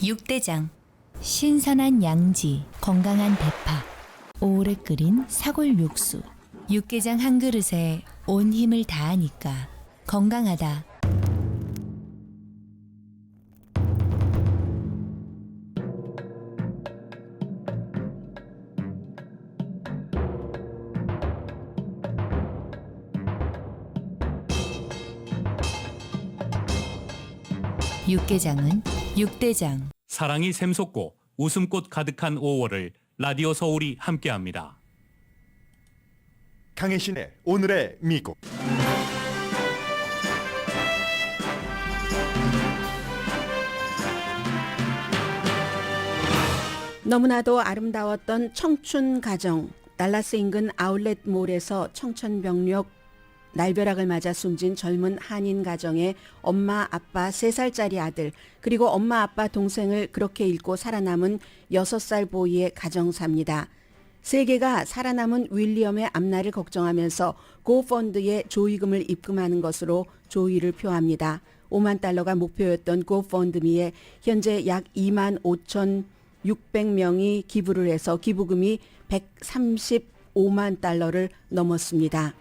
육대장. 신선한 양지, 건강한 대파, 오래 끓인 사골 육수. 육개장 한 그릇에 온 힘을 다하니까 건강하다. 육개장은 육대장. 사랑이 샘솟고 웃음꽃 가득한 5월을 라디오 서울이 함께합니다. 강혜신의 오늘의 미국. 너무나도 아름다웠던 청춘 가정. 달라스 인근 아울렛몰에서 청천벽력 날벼락을 맞아 숨진 젊은 한인 가정의 엄마, 아빠, 3살짜리 아들, 그리고 엄마, 아빠, 동생을 그렇게 잃고 살아남은 6살 보이의 가정사입니다. 세계가 살아남은 윌리엄의 앞날을 걱정하면서 고펀드에 조의금을 입금하는 것으로 조의를 표합니다. 5만 달러가 목표였던 고펀드미에 현재 약 2만 5,600명이 기부를 해서 기부금이 135만 달러를 넘었습니다.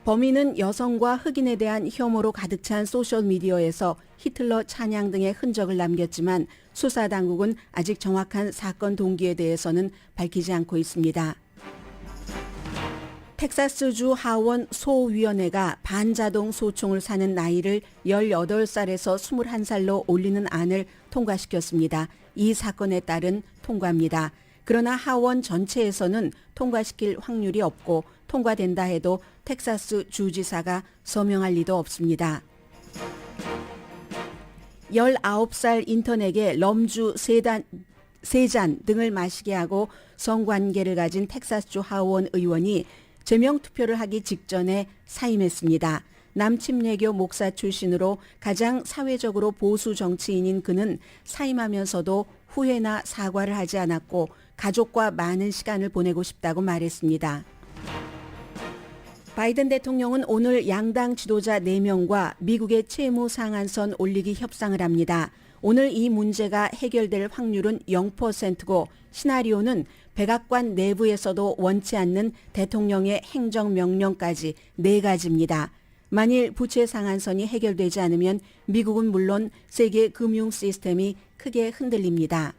범인은 여성과 흑인에 대한 혐오로 가득 찬 소셜미디어에서 히틀러 찬양 등의 흔적을 남겼지만 수사당국은 아직 정확한 사건 동기에 대해서는 밝히지 않고 있습니다. 텍사스주 하원 소위원회가 반자동 소총을 사는 나이를 18살에서 21살로 올리는 안을 통과시켰습니다. 이 사건에 따른 통과입니다. 그러나 하원 전체에서는 통과시킬 확률이 없고 통과된다 해도 텍사스 주지사가 서명할 리도 없습니다. 19살 인턴에게 럼주 3잔 등을 마시게 하고 성관계를 가진 텍사스주 하원 의원이 제명투표를 하기 직전에 사임했습니다. 남침례교 목사 출신으로 가장 사회적으로 보수 정치인인 그는 사임하면서도 후회나 사과를 하지 않았고 가족과 많은 시간을 보내고 싶다고 말했습니다. 바이든 대통령은 오늘 양당 지도자 4명과 미국의 채무 상한선 올리기 협상을 합니다. 오늘 이 문제가 해결될 확률은 0%고 시나리오는 백악관 내부에서도 원치 않는 대통령의 행정명령까지 4가지입니다. 만일 부채 상한선이 해결되지 않으면 미국은 물론 세계 금융 시스템이 크게 흔들립니다.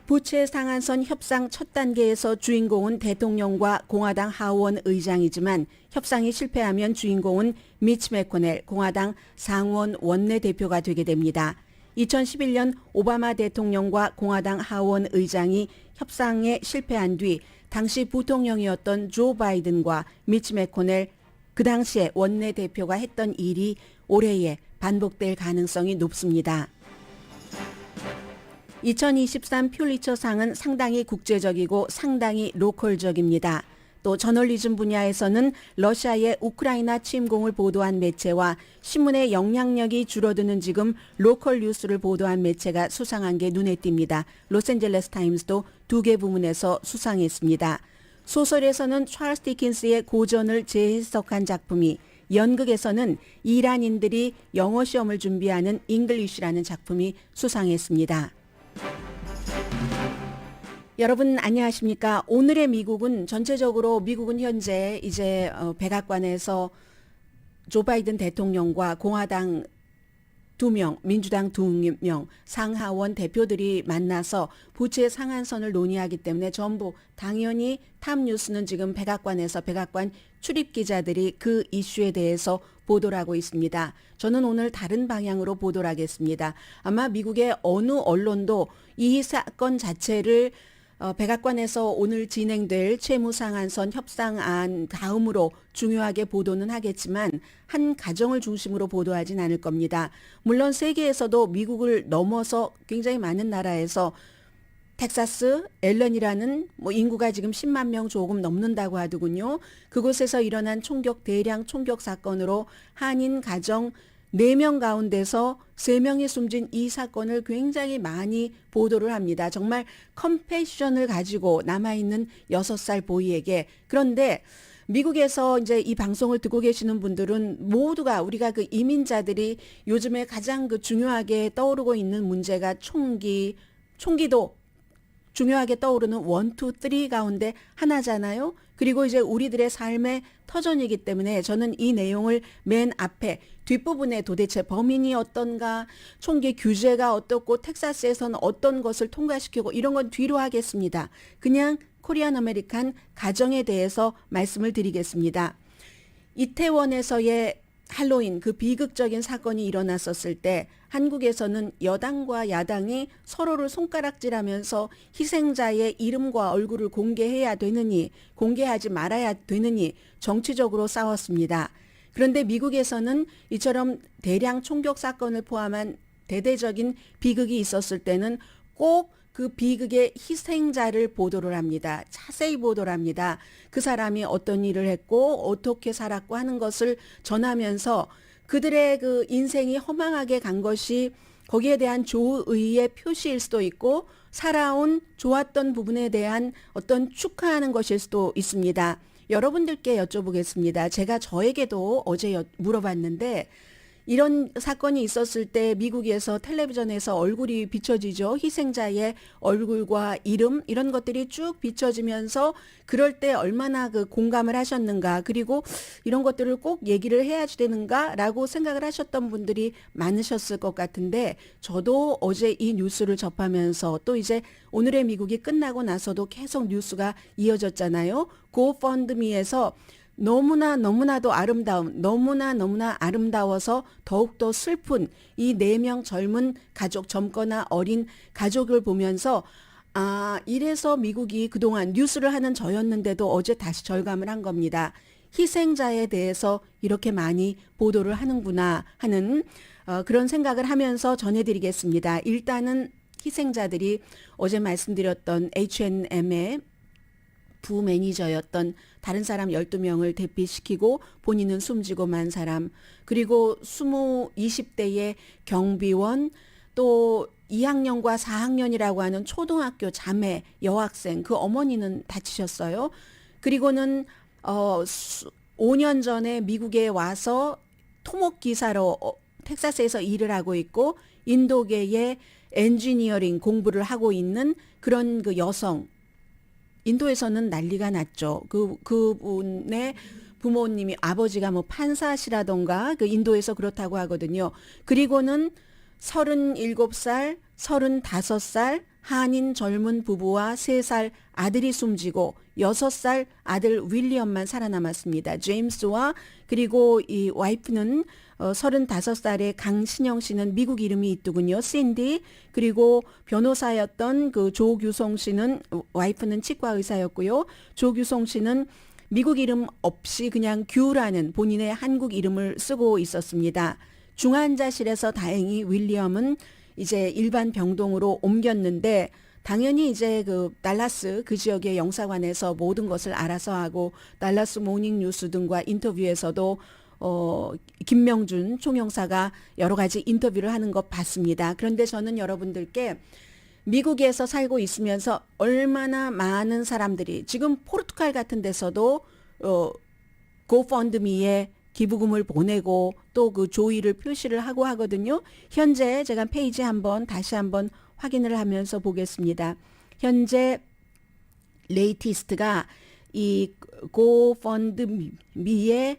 부채 상한선 협상 첫 단계에서 주인공은 대통령과 공화당 하원 의장이지만 협상이 실패하면 주인공은 미치 매코넬 공화당 상원 원내대표가 되게 됩니다. 2011년 오바마 대통령과 공화당 하원 의장이 협상에 실패한 뒤 당시 부통령이었던 조 바이든과 미치 매코넬 그 당시에 원내대표가 했던 일이 올해에 반복될 가능성이 높습니다. 2023 퓰리처상은 상당히 국제적이고 상당히 로컬적입니다. 또 저널리즘 분야에서는 러시아의 우크라이나 침공을 보도한 매체와 신문의 영향력이 줄어드는 지금 로컬 뉴스를 보도한 매체가 수상한 게 눈에 띕니다. 로스앤젤레스 타임스도 2개 부문에서 수상했습니다. 소설에서는 찰스 디킨스의 고전을 재해석한 작품이, 연극에서는 이란인들이 영어 시험을 준비하는 잉글리쉬라는 작품이 수상했습니다. 여러분 안녕하십니까? 오늘의 미국은 전체적으로 미국은 현재 이제 백악관에서 조 바이든 대통령과 공화당 2명, 민주당 2명, 상하원 대표들이 만나서 부채 상한선을 논의하기 때문에 전부 당연히 탑뉴스는 지금 백악관에서 백악관 출입 기자들이 그 이슈에 대해서 보도를 하고 있습니다. 저는 오늘 다른 방향으로 보도를 하겠습니다. 아마 미국의 어느 언론도 이 사건 자체를 백악관에서 오늘 진행될 채무상한선 협상안 다음으로 중요하게 보도는 하겠지만 한 가정을 중심으로 보도하진 않을 겁니다. 물론 세계에서도 미국을 넘어서 굉장히 많은 나라에서 텍사스, 앨런이라는 인구가 지금 10만 명 조금 넘는다고 하더군요. 그곳에서 일어난 대량 총격 사건으로 한인 가정 4명 가운데서 3명이 숨진 이 사건을 굉장히 많이 보도를 합니다. 정말 컴패션을 가지고 남아있는 6살 보이에게. 그런데 미국에서 이제 이 방송을 듣고 계시는 분들은 모두가 우리가 그 이민자들이 요즘에 가장 그 중요하게 떠오르고 있는 문제가 총기도 중요하게 떠오르는 1, 2, 3 가운데 하나잖아요. 그리고 이제 우리들의 삶의 터전이기 때문에 저는 이 내용을 맨 앞에 뒷부분에 도대체 범인이 어떤가, 총기 규제가 어떻고 텍사스에서는 어떤 것을 통과시키고 이런 건 뒤로 하겠습니다. 그냥 코리안 아메리칸 가정에 대해서 말씀을 드리겠습니다. 이태원에서의 할로윈 그 비극적인 사건이 일어났었을 때 한국에서는 여당과 야당이 서로를 손가락질하면서 희생자의 이름과 얼굴을 공개해야 되느니 공개하지 말아야 되느니 정치적으로 싸웠습니다. 그런데 미국에서는 이처럼 대량 총격 사건을 포함한 대대적인 비극이 있었을 때는 꼭 그 비극의 희생자를 보도를 합니다. 자세히 보도를 합니다. 그 사람이 어떤 일을 했고 어떻게 살았고 하는 것을 전하면서 그들의 그 인생이 허망하게 간 것이 거기에 대한 조의의 표시일 수도 있고 살아온 좋았던 부분에 대한 어떤 축하하는 것일 수도 있습니다. 여러분들께 여쭤보겠습니다. 제가 저에게도 어제 물어봤는데 이런 사건이 있었을 때 미국에서 텔레비전에서 얼굴이 비춰지죠. 희생자의 얼굴과 이름 이런 것들이 쭉 비춰지면서 그럴 때 얼마나 그 공감을 하셨는가 그리고 이런 것들을 꼭 얘기를 해야 되는가라고 생각을 하셨던 분들이 많으셨을 것 같은데 저도 어제 이 뉴스를 접하면서 또 이제 오늘의 미국이 끝나고 나서도 계속 뉴스가 이어졌잖아요. 고펀드미에서 너무나도 너무나 아름다워서 더욱더 슬픈 이 4명 젊은 가족, 젊거나 어린 가족을 보면서 이래서 미국이 그동안 뉴스를 하는 저였는데도 어제 다시 절감을 한 겁니다. 희생자에 대해서 이렇게 많이 보도를 하는구나 하는 그런 생각을 하면서 전해드리겠습니다. 일단은 희생자들이 어제 말씀드렸던 H&M의 부매니저였던 다른 사람 12명을 대피시키고 본인은 숨지고 만 사람 그리고 20대의 경비원 또 2학년과 4학년이라고 하는 초등학교 자매 여학생 그 어머니는 다치셨어요. 그리고는 5년 전에 미국에 와서 토목기사로 텍사스에서 일을 하고 있고 인도계의 엔지니어링 공부를 하고 있는 그런 그 여성 인도에서는 난리가 났죠. 그분의 부모님이 아버지가 뭐 판사시라던가 그 인도에서 그렇다고 하거든요. 그리고는 37살, 35살 한인 젊은 부부와 3살 아들이 숨지고 6살 아들 윌리엄만 살아남았습니다. 제임스와 그리고 이 와이프는 35살의 강신영 씨는 미국 이름이 있더군요. 신디. 그리고 변호사였던 그 조규송 씨는 와이프는 치과 의사였고요. 조규송 씨는 미국 이름 없이 그냥 규라는 본인의 한국 이름을 쓰고 있었습니다. 중환자실에서 다행히 윌리엄은 이제 일반 병동으로 옮겼는데 당연히 이제 그 달라스 그 지역의 영사관에서 모든 것을 알아서 하고 달라스 모닝뉴스 등과 인터뷰에서도 김명준 총영사가 여러 가지 인터뷰를 하는 것 봤습니다. 그런데 저는 여러분들께 미국에서 살고 있으면서 얼마나 많은 사람들이 지금 포르투갈 같은 데서도 고펀드미에 기부금을 보내고 또 그 조의를 표시를 하고 하거든요. 현재 제가 페이지 다시 한번 확인을 하면서 보겠습니다. 현재 레이티스트가 이 고펀드미에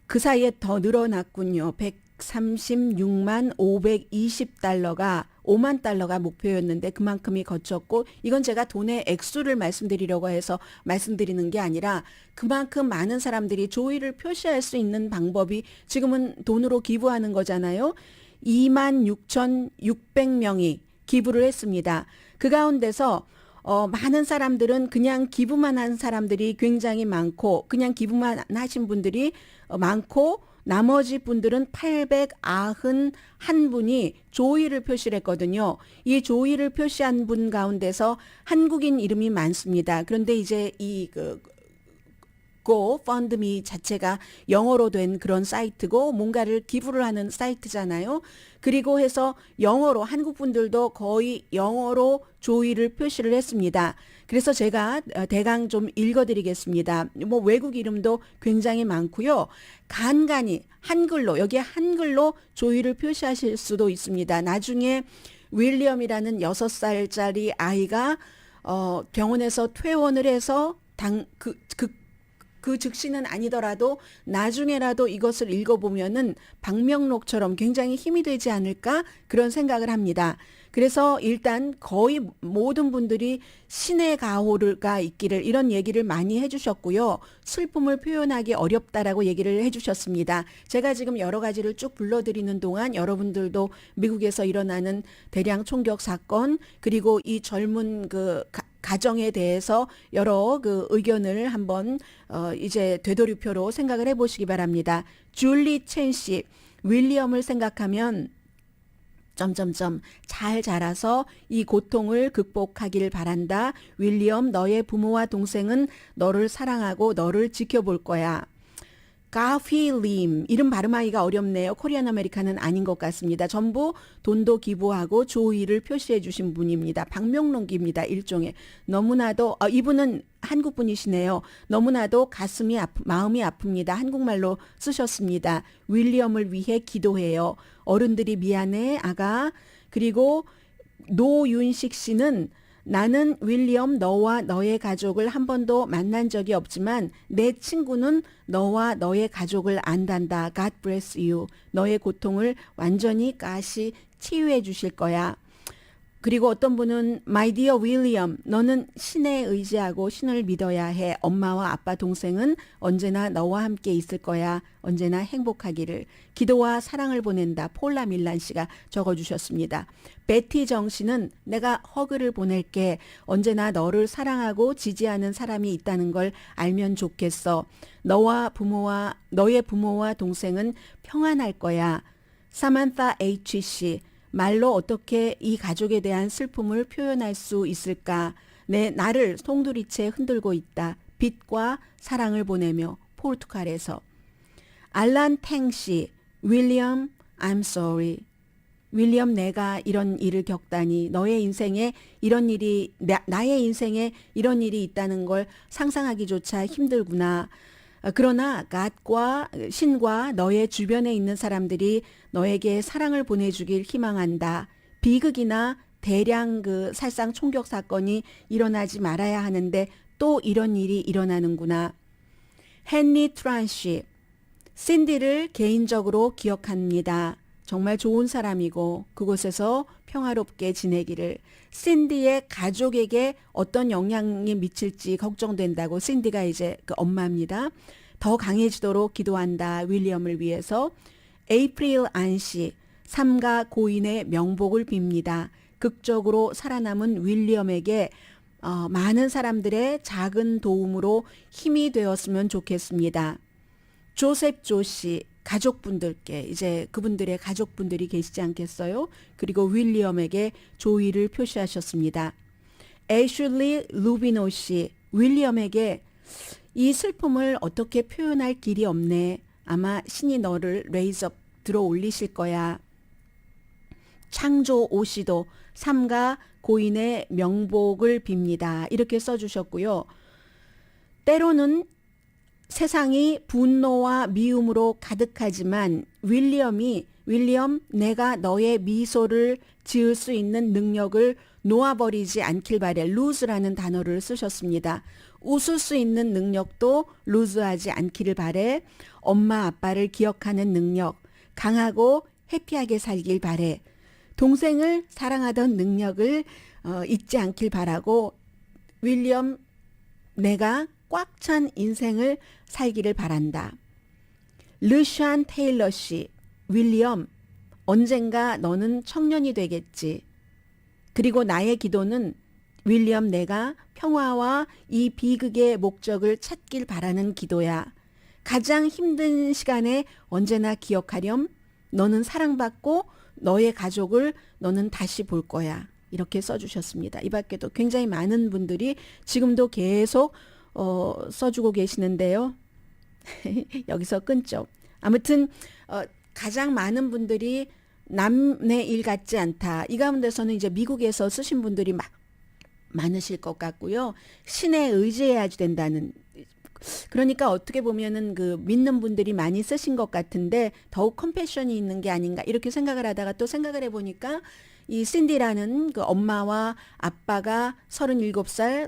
그 사이에 더 늘어났군요. 136만 520달러가 5만 달러가 목표였는데 그만큼이 거쳤고 이건 제가 돈의 액수를 말씀드리려고 해서 말씀드리는 게 아니라 그만큼 많은 사람들이 조의를 표시할 수 있는 방법이 지금은 돈으로 기부하는 거잖아요. 26,600명이 기부를 했습니다. 그 가운데서 많은 사람들은 그냥 기부만 한 사람들이 굉장히 많고 그냥 기부만 하신 분들이 많고 나머지 분들은 891분이 조의를 표시를 했거든요. 이 조의를 표시한 분 가운데서 한국인 이름이 많습니다. 그런데 이제 이 GoFundMe 자체가 영어로 된 그런 사이트고 뭔가를 기부를 하는 사이트잖아요. 그리고 해서 영어로 한국 분들도 거의 영어로 조의를 표시를 했습니다. 그래서 제가 대강 좀 읽어드리겠습니다. 뭐 외국 이름도 굉장히 많고요. 간간히 한글로 여기에 한글로 조의를 표시하실 수도 있습니다. 나중에 윌리엄이라는 6살짜리 아이가 병원에서 퇴원을 해서 그 즉시는 아니더라도 나중에라도 이것을 읽어보면은 방명록처럼 굉장히 힘이 되지 않을까 그런 생각을 합니다. 그래서 일단 거의 모든 분들이 신의 가호가 있기를 이런 얘기를 많이 해주셨고요. 슬픔을 표현하기 어렵다라고 얘기를 해주셨습니다. 제가 지금 여러 가지를 쭉 불러드리는 동안 여러분들도 미국에서 일어나는 대량 총격 사건 그리고 이 젊은 그 가정에 대해서 여러 그 의견을 한번 이제 되돌이표로 생각을 해보시기 바랍니다. 줄리 첸 씨, 윌리엄을 생각하면 잘 자라서 이 고통을 극복하길 바란다. 윌리엄, 너의 부모와 동생은 너를 사랑하고 너를 지켜볼 거야. 가필림, 이름 발음하기가 어렵네요. 코리안 아메리카는 아닌 것 같습니다. 전부 돈도 기부하고 조의를 표시해 주신 분입니다. 박명록입니다. 일종의. 너무나도 이분은 한국 분이시네요. 너무나도 마음이 아픕니다. 한국말로 쓰셨습니다. 윌리엄을 위해 기도해요. 어른들이 미안해 아가. 그리고 노윤식 씨는 나는 윌리엄 너와 너의 가족을 한 번도 만난 적이 없지만 내 친구는 너와 너의 가족을 안단다. God bless you. 너의 고통을 완전히 가시 치유해 주실 거야. 그리고 어떤 분은 My dear William, 너는 신에 의지하고 신을 믿어야 해. 엄마와 아빠 동생은 언제나 너와 함께 있을 거야. 언제나 행복하기를. 기도와 사랑을 보낸다. 폴라 밀란 씨가 적어주셨습니다. 베티 정 씨는 내가 허그를 보낼게. 언제나 너를 사랑하고 지지하는 사람이 있다는 걸 알면 좋겠어. 너의 부모와 동생은 평안할 거야. 사만타 H 씨, 말로 어떻게 이 가족에 대한 슬픔을 표현할 수 있을까? 나를 송두리째 흔들고 있다. 빛과 사랑을 보내며 포르투갈에서. 알란 탱 씨, 윌리엄, I'm sorry. 윌리엄, 내가 이런 일을 겪다니 나의 인생에 이런 일이 있다는 걸 상상하기조차 힘들구나. 그러나 God과 신과 너의 주변에 있는 사람들이 너에게 사랑을 보내주길 희망한다. 비극이나 대량 살상 총격 사건이 일어나지 말아야 하는데 또 이런 일이 일어나는구나. 헨리 트란시, 신디를 개인적으로 기억합니다. 정말 좋은 사람이고 그곳에서 평화롭게 지내기를. 신디의 가족에게 어떤 영향이 미칠지 걱정된다고. 신디가 이제 그 엄마입니다. 더 강해지도록 기도한다. 윌리엄을 위해서. 에이프릴 안씨, 삼가 고인의 명복을 빕니다. 극적으로 살아남은 윌리엄에게 많은 사람들의 작은 도움으로 힘이 되었으면 좋겠습니다. 조셉 조씨, 가족분들께 이제 그분들의 가족분들이 계시지 않겠어요? 그리고 윌리엄에게 조의를 표시하셨습니다. 애슐리 루비노 씨, 윌리엄에게 이 슬픔을 어떻게 표현할 길이 없네. 아마 신이 너를 레이즈업 들어 올리실 거야. 창조 오 씨도 삼가 고인의 명복을 빕니다. 이렇게 써주셨고요. 때로는 세상이 분노와 미움으로 가득하지만 윌리엄, 내가 너의 미소를 지을 수 있는 능력을 놓아버리지 않길 바래. 루즈라는 단어를 쓰셨습니다. 웃을 수 있는 능력도 루즈하지 않기를 바래. 엄마 아빠를 기억하는 능력, 강하고 해피하게 살길 바래. 동생을 사랑하던 능력을 잊지 않길 바라고. 윌리엄, 내가 꽉 찬 인생을 살기를 바란다. 르샨 테일러 씨, 윌리엄, 언젠가 너는 청년이 되겠지. 그리고 나의 기도는 윌리엄, 내가 평화와 이 비극의 목적을 찾길 바라는 기도야. 가장 힘든 시간에 언제나 기억하렴. 너는 사랑받고 너의 가족을 너는 다시 볼 거야. 이렇게 써주셨습니다. 이 밖에도 굉장히 많은 분들이 지금도 계속 써주고 계시는데요. 여기서 끊죠. 아무튼 가장 많은 분들이 남의 일 같지 않다. 이 가운데서는 이제 미국에서 쓰신 분들이 많으실 것 같고요. 신에 의지해야 된다는, 그러니까 어떻게 보면은 그 믿는 분들이 많이 쓰신 것 같은데 더욱 컴패션이 있는 게 아닌가 이렇게 생각을 하다가 또 생각을 해보니까 이 신디라는 그 엄마와 아빠가 37살,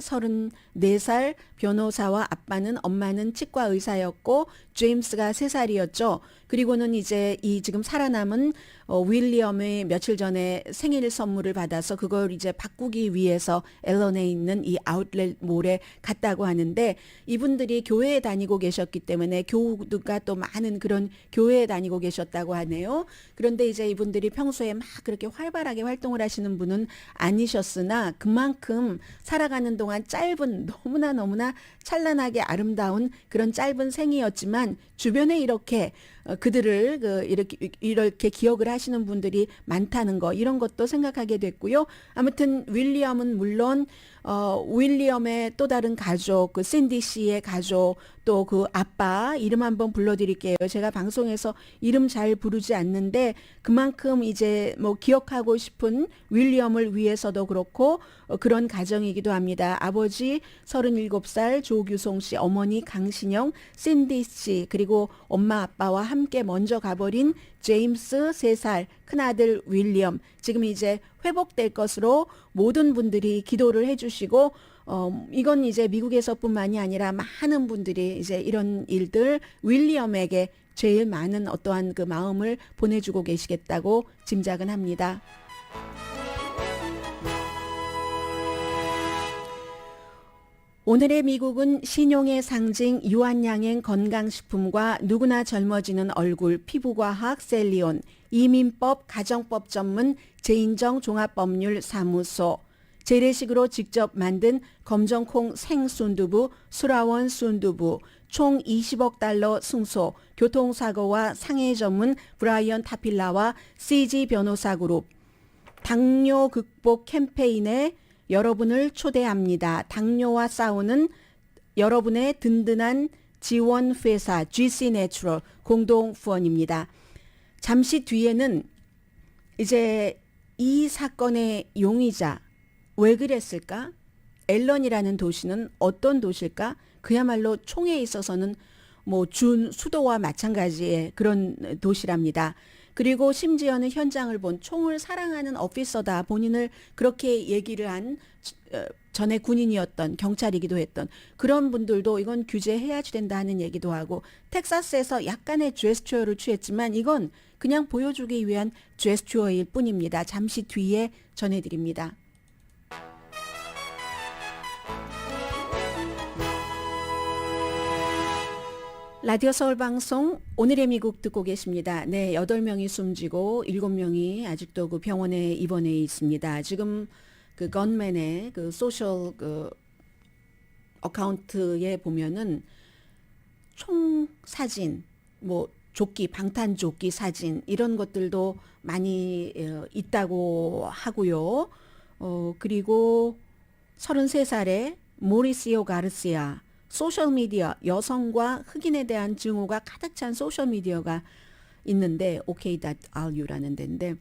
34살 변호사와 아빠는 엄마는 치과 의사였고 제임스가 3살이었죠. 그리고는 이제 이 지금 살아남은 윌리엄의 며칠 전에 생일 선물을 받아서 그걸 이제 바꾸기 위해서 앨런에 있는 이 아웃렛 몰에 갔다고 하는데 이분들이 교회에 다니고 계셨기 때문에 교우가 또 많은 그런 교회에 다니고 계셨다고 하네요. 그런데 이제 이분들이 평소에 막 그렇게 활발하게 활동을 하시는 분은 아니셨으나 그만큼 살아가는 동안 짧은 너무나 찬란하게 아름다운 그런 짧은 생이었지만 주변에 이렇게 그들을 이렇게 기억을 하시는 분들이 많다는 거 이런 것도 생각하게 됐고요. 아무튼 윌리엄은 물론 윌리엄의 또 다른 가족, 그 샌디 씨의 가족, 또 그 아빠 이름 한번 불러드릴게요. 제가 방송에서 이름 잘 부르지 않는데 그만큼 이제 뭐 기억하고 싶은 윌리엄을 위해서도 그렇고 그런 가정이기도 합니다. 아버지 37살 조규송 씨, 어머니 강신영, 샌디 씨, 그리고 엄마 아빠와 함께 먼저 가버린 제임스 3살, 큰아들 윌리엄. 지금 이제 회복될 것으로 모든 분들이 기도를 해주시고 이건 이제 미국에서뿐만이 아니라 많은 분들이 이제 이런 일들 윌리엄에게 제일 많은 어떠한 그 마음을 보내주고 계시겠다고 짐작은 합니다. 오늘의 미국은 신용의 상징 유한양행 건강식품과 누구나 젊어지는 얼굴 피부과학 셀리온, 이민법 가정법 전문 제인정 종합법률사무소, 재래식으로 직접 만든 검정콩 생순두부 수라원 순두부, 총 20억 달러 승소, 교통사고와 상해 전문 브라이언 타필라와 CG 변호사그룹, 당뇨 극복 캠페인에 여러분을 초대합니다. 당뇨와 싸우는 여러분의 든든한 지원 회사 GC 내추럴 공동 후원입니다. 잠시 뒤에는 이제 이 사건의 용의자 왜 그랬을까? 앨런이라는 도시는 어떤 도시일까? 그야말로 총에 있어서는 뭐 준 수도와 마찬가지의 그런 도시랍니다. 그리고 심지어는 현장을 본 총을 사랑하는 오피서다. 본인을 그렇게 얘기를 한 전에 군인이었던 경찰이기도 했던 그런 분들도 이건 규제해야 된다는 얘기도 하고 텍사스에서 약간의 제스처를 취했지만 이건 그냥 보여주기 위한 제스처일 뿐입니다. 잠시 뒤에 전해드립니다. 라디오 서울 방송 오늘의 미국 듣고 계십니다. 네, 8명이 숨지고 7명이 아직도 그 병원에 입원해 있습니다. 지금 그 건맨의 그 소셜 그 어카운트에 보면은 총 사진, 뭐 조끼, 방탄 조끼 사진 이런 것들도 많이 있다고 하고요. 그리고 33살의 모리시오 가르시아 소셜미디어, 여성과 흑인에 대한 증오가 가득 찬 소셜미디어가 있는데 OK.ru라는 데인데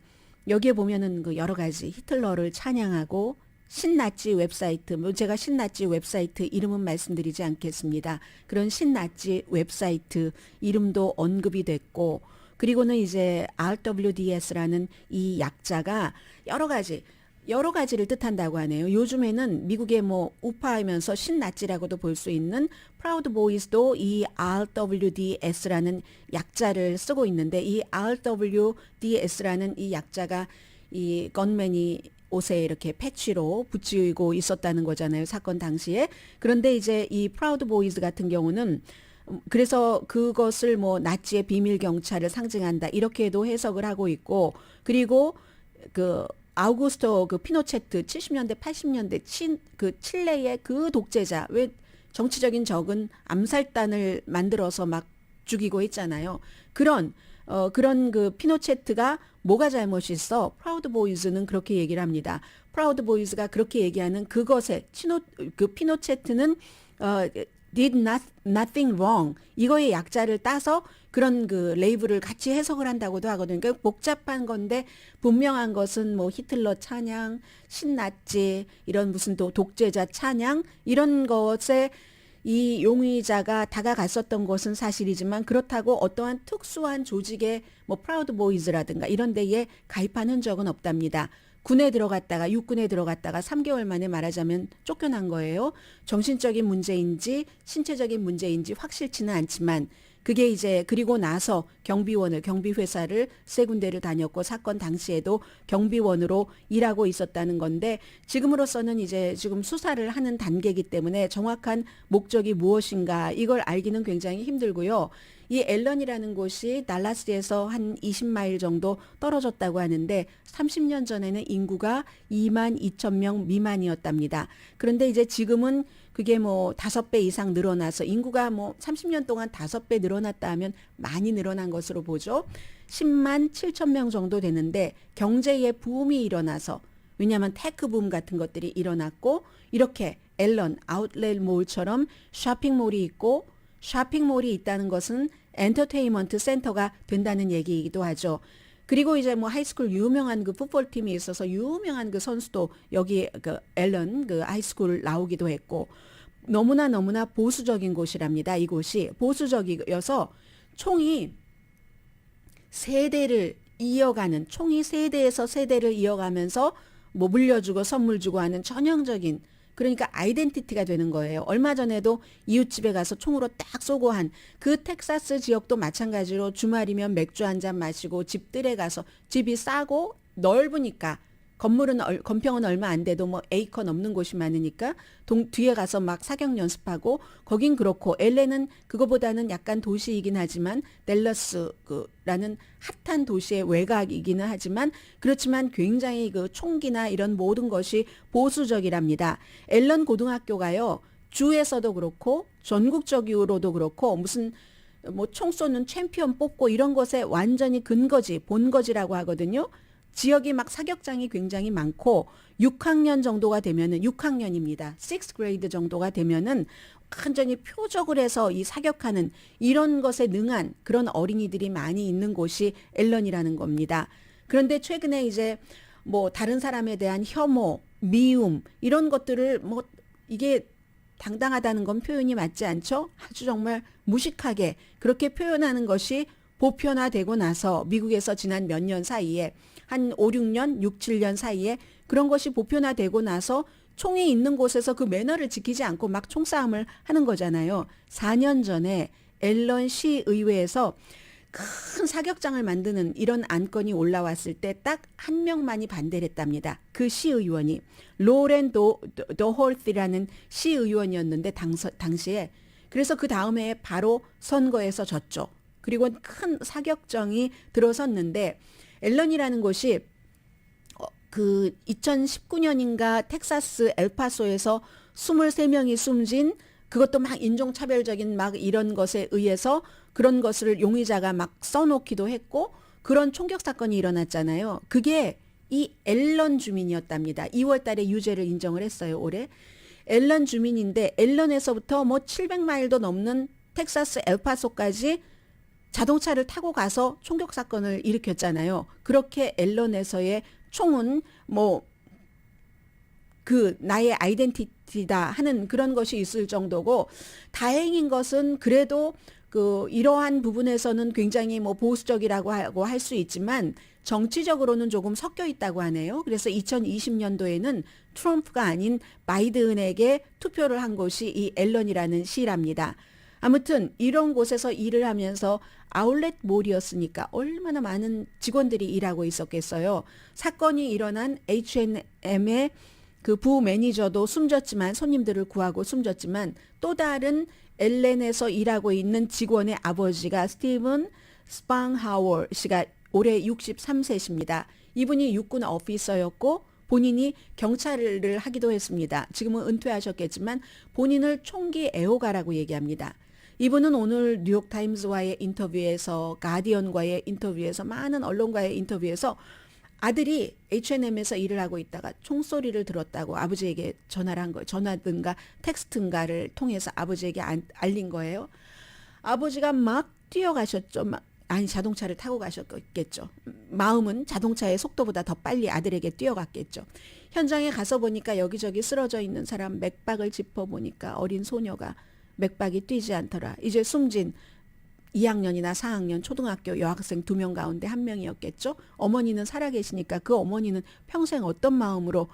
여기에 보면은 그 여러 가지 히틀러를 찬양하고 신나치 웹사이트, 뭐 제가 신나치 웹사이트 이름은 말씀드리지 않겠습니다. 그런 신나치 웹사이트 이름도 언급이 됐고 그리고는 이제 RWDS라는 이 약자가 여러 가지를 뜻한다고 하네요. 요즘에는 미국의 뭐 우파이면서 신나치라고도 볼 수 있는 프라우드 보이스도 이 RWDS라는 약자를 쓰고 있는데 이 RWDS라는 이 약자가 이 건맨이 옷에 이렇게 패치로 붙이고 있었다는 거잖아요. 사건 당시에. 그런데 이제 이 프라우드 보이스 같은 경우는 그래서 그것을 뭐 나치의 비밀 경찰을 상징한다 이렇게도 해석을 하고 있고 그리고 그 아우구스토 그 피노체트 70년대 80년대 그 칠레의 그 독재자 왜 정치적인 적은 암살단을 만들어서 막 죽이고 했잖아요. 그런 그 피노체트가 뭐가 잘못이 있어? 프라우드 보이즈는 그렇게 얘기를 합니다. 프라우드 보이즈가 그렇게 얘기하는 그것에 그 피노체트는 did nothing wrong. 이거의 약자를 따서 그런 그 레이블을 같이 해석을 한다고도 하거든요. 그러니까 복잡한 건데 분명한 것은 뭐 히틀러 찬양, 신나치, 이런 무슨 독재자 찬양 이런 것에 이 용의자가 다가갔었던 것은 사실이지만 그렇다고 어떠한 특수한 조직의 뭐 프라우드 보이즈라든가 이런 데에 가입한 흔적은 없답니다. 군에 들어갔다가 육군에 들어갔다가 3개월 만에 말하자면 쫓겨난 거예요. 정신적인 문제인지 신체적인 문제인지 확실치는 않지만 그게 이제 그리고 나서 경비회사를 세 군데를 다녔고 사건 당시에도 경비원으로 일하고 있었다는 건데 지금으로서는 이제 지금 수사를 하는 단계이기 때문에 정확한 목적이 무엇인가 이걸 알기는 굉장히 힘들고요. 이 앨런이라는 곳이 달라스에서 한 20마일 정도 떨어졌다고 하는데 30년 전에는 인구가 2만 2천 명 미만이었답니다. 그런데 이제 지금은 그게 뭐 5배 이상 늘어나서 인구가 뭐 30년 동안 5배 늘어났다 하면 많이 늘어난 것으로 보죠. 10만 7천 명 정도 되는데 경제의 붐이 일어나서 왜냐하면 테크 붐 같은 것들이 일어났고 이렇게 앨런 아웃렛 몰처럼 쇼핑몰이 있고 쇼핑몰이 있다는 것은 엔터테인먼트 센터가 된다는 얘기이기도 하죠. 그리고 이제 뭐 하이스쿨 유명한 그 풋볼팀이 있어서 유명한 그 선수도 여기 그 앨런 그 하이스쿨 나오기도 했고 너무나 보수적인 곳이랍니다. 이곳이 보수적이어서 총이 세대에서 세대를 이어가면서 뭐 물려주고 선물 주고 하는 전형적인 그러니까 아이덴티티가 되는 거예요. 얼마 전에도 이웃집에 가서 총으로 딱 쏘고 한 그 텍사스 지역도 마찬가지로 주말이면 맥주 한 잔 마시고 집들에 가서 집이 싸고 넓으니까 건평은 얼마 안 돼도 뭐 에이커 넘는 곳이 많으니까 뒤에 가서 막 사격 연습하고 거긴 그렇고 LA는 그거보다는 약간 도시이긴 하지만 댈러스라는 핫한 도시의 외곽이기는 하지만 그렇지만 굉장히 그 총기나 이런 모든 것이 보수적이랍니다. 앨런 고등학교가요. 주에서도 그렇고 전국적으로도 그렇고 무슨 뭐 총 쏘는 챔피언 뽑고 이런 것에 완전히 본거지라고 하거든요. 지역이 막 사격장이 굉장히 많고 6학년 정도가 되면은 6학년입니다. 6th grade 정도가 되면은 완전히 표적을 해서 이 사격하는 이런 것에 능한 그런 어린이들이 많이 있는 곳이 앨런이라는 겁니다. 그런데 최근에 이제 뭐 다른 사람에 대한 혐오, 미움 이런 것들을 뭐 이게 당당하다는 건 표현이 맞지 않죠? 아주 정말 무식하게 그렇게 표현하는 것이 보편화되고 나서 미국에서 지난 몇 년 사이에 한 5, 6년, 6, 7년 사이에 그런 것이 보편화되고 나서 총이 있는 곳에서 그 매너를 지키지 않고 막 총싸움을 하는 거잖아요. 4년 전에 앨런 시의회에서 큰 사격장을 만드는 이런 안건이 올라왔을 때 딱 한 명만이 반대를 했답니다. 그 시의원이 로렌 도홀티라는 시의원이었는데 당시에 그래서 그 다음에 바로 선거에서 졌죠. 그리고 큰 사격정이 들어섰는데 앨런이라는 곳이 그 2019년인가 텍사스 엘파소에서 23명이 숨진 그것도 막 인종차별적인 막 이런 것에 의해서 그런 것을 용의자가 막 써놓기도 했고 그런 총격 사건이 일어났잖아요. 그게 이 앨런 주민이었답니다. 2월 달에 유죄를 인정을 했어요. 올해. 앨런 주민인데 앨런에서부터 뭐 700마일도 넘는 텍사스 엘파소까지 자동차를 타고 가서 총격 사건을 일으켰잖아요. 그렇게 앨런에서의 총은 뭐 그 나의 아이덴티티다 하는 그런 것이 있을 정도고 다행인 것은 그래도 그 이러한 부분에서는 굉장히 뭐 보수적이라고 하고 할 수 있지만 정치적으로는 조금 섞여 있다고 하네요. 그래서 2020년도에는 트럼프가 아닌 바이든에게 투표를 한 곳이 이 앨런이라는 시랍니다. 아무튼 이런 곳에서 일을 하면서 아울렛 몰이었으니까 얼마나 많은 직원들이 일하고 있었겠어요. 사건이 일어난 H&M의 그 부매니저도 숨졌지만 손님들을 구하고 숨졌지만 또 다른 엘렌에서 일하고 있는 직원의 아버지가 스티븐 스팡하워 씨가 올해 63세십니다. 이분이 육군 오피서였고 본인이 경찰을 하기도 했습니다. 지금은 은퇴하셨겠지만 본인을 총기 애호가라고 얘기합니다. 이분은 오늘 뉴욕타임즈와의 인터뷰에서 가디언과의 인터뷰에서 많은 언론과의 인터뷰에서 아들이 H&M에서 일을 하고 있다가 총소리를 들었다고 아버지에게 전화를 한 거예요. 전화든가 텍스트인가를 통해서 아버지에게 알린 거예요. 아버지가 막 뛰어가셨죠. 아니 자동차를 타고 가셨겠죠. 마음은 자동차의 속도보다 더 빨리 아들에게 뛰어갔겠죠. 현장에 가서 보니까 여기저기 쓰러져 있는 사람 맥박을 짚어보니까 어린 소녀가 맥박이 뛰지 않더라. 이제 숨진 2학년이나 4학년 초등학교 여학생 2명 가운데 1명이었겠죠. 어머니는 살아계시니까 그 어머니는 평생 어떤 마음으로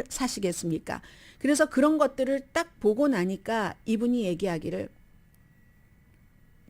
사시겠습니까? 그래서 그런 것들을 딱 보고 나니까 이분이 얘기하기를